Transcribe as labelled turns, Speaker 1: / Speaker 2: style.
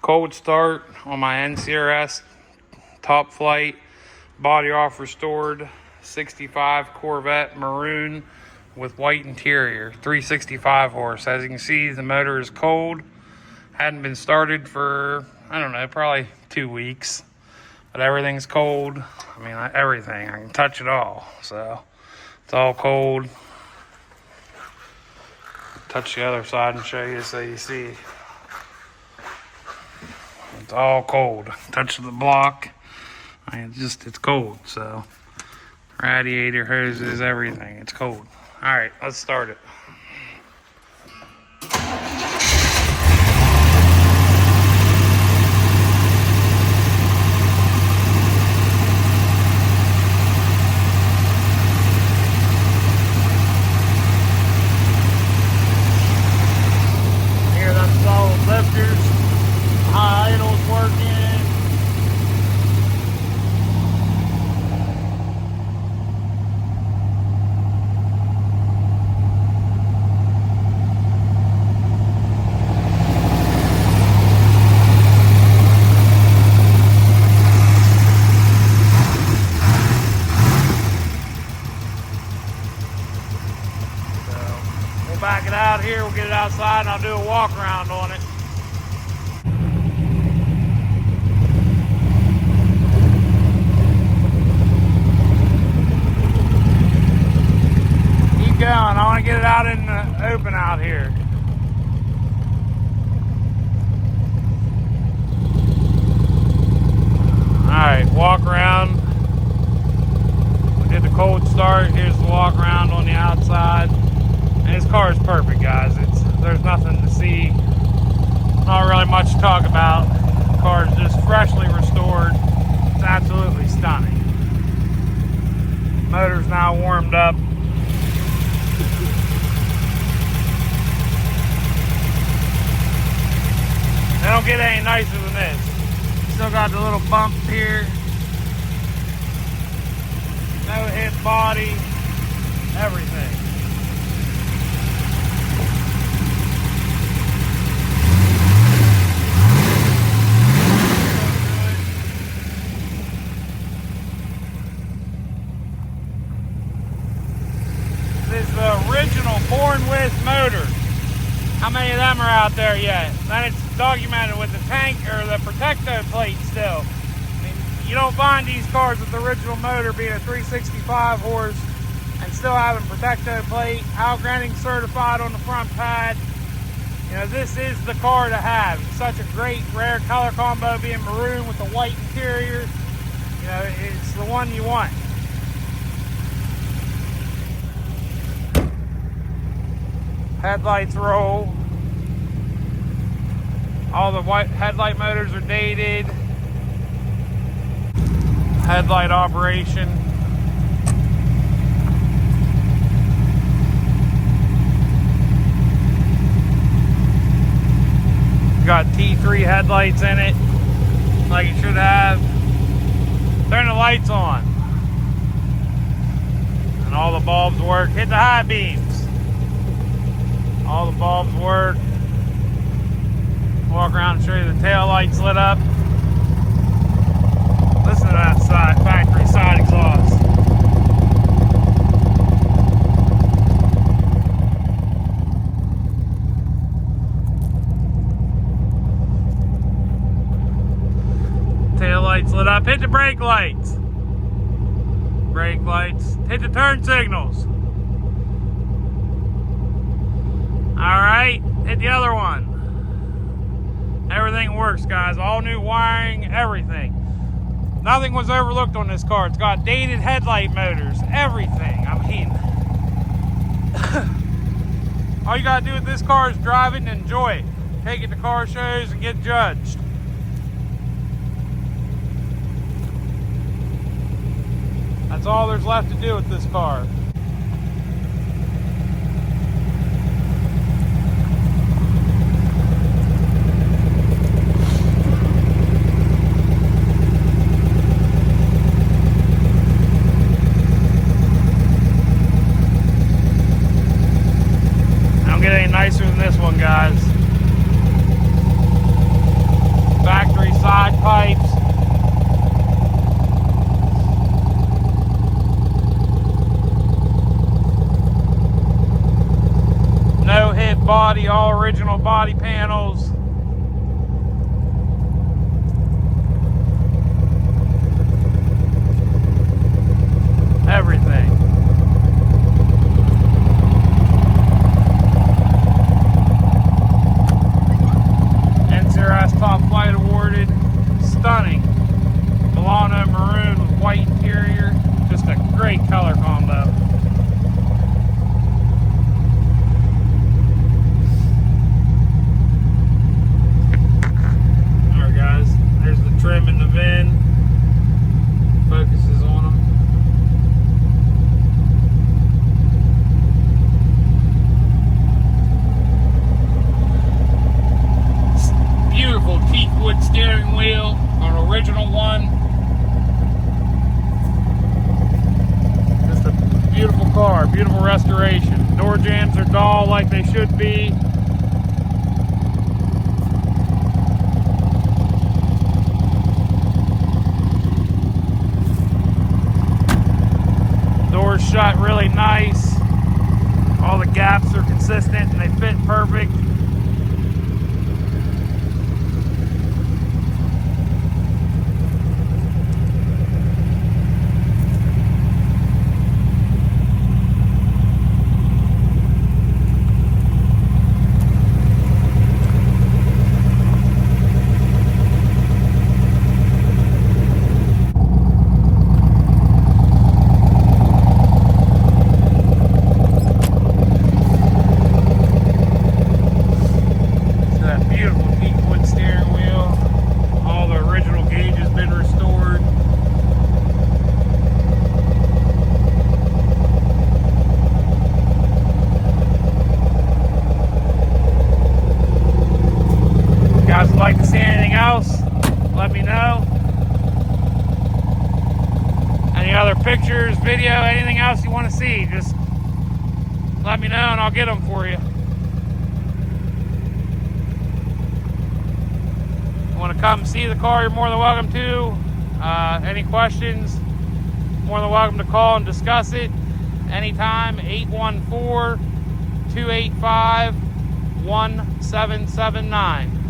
Speaker 1: Cold start on my NCRSTopFlight BodyoffRestored 65 Corvette maroon with white interior, 365 horse. As you can see, the motor is cold. Hadn't been started for, I don't know, probably 2 weeks. But everything's cold. I mean, everything. I can touch it all. So, it's all cold. Touch the other side and show you so you see. It's all cold. Touch the block. It's cold. So, radiator, hoses, everything. It's cold. All right, let's start it. Here, that's solid lifters. High idle's working. We'll back it out here, we'll get it outside, and I'll do a walk around on it. Keep going, I want to get it out in the open out here. Alright, walk around. We did the cold start, here's the walk around on the outside. And this car is perfect, guys. There's nothing to see. Not really much to talk about. The car is just freshly restored. It's absolutely stunning. Motor's now warmed up. They don't get any nicer than this. Still got the little bump here. No hit body. Everything. This is the original Born With motor. How many of them are out there yet? Then it's documented with the tank or the Protecto plate still. I mean, you don't find these cars with the original motor being a 365 horse and still having Protecto plate, Algrenning certified on the front pad. You know, this is the car to have. It's such a great rare color combo, being maroon with the white interior. You know, it's the one you want. Headlights roll. All the white headlight motors are dated. Headlight operation. Got T3 headlights in it, like it should have. Turn the lights on. And all the bulbs work. Hit the high beams. All the bulbs work. Walk around and show you the tail lights lit up. Listen to that factory side exhaust. Tail lights lit up. Hit the brake lights. Brake lights. Hit the turn signals. Alright, hit the other one. Everything works, guys. All new wiring, everything. Nothing was overlooked on this car. It's got dated headlight motors, everything. I mean, all you gotta do with this car is drive it and enjoy it. Take it to car shows and get judged. That's all there's left to do with this car. nicer than this one, guys. body, all original body panels. Everything. NCRSTopFlight awarded. Stunning. Milano maroon with white interior. Just a great color combo. Alright guys, there's the trim and the VIN. Focuses on them. Beautiful teak wood steering wheel, an original one. Just a beautiful car, beautiful restoration. Door jambs are dull like they should be. Doors shut really nice. All the gaps are consistent and they fit perfect. Like to see anything else, let me know. Any other pictures, video, anything else you want to see, just let me know and I'll get them for you. If you want to come see the car, you're more than welcome to. Any questions, more than welcome to call and discuss it anytime. 814-285-1779.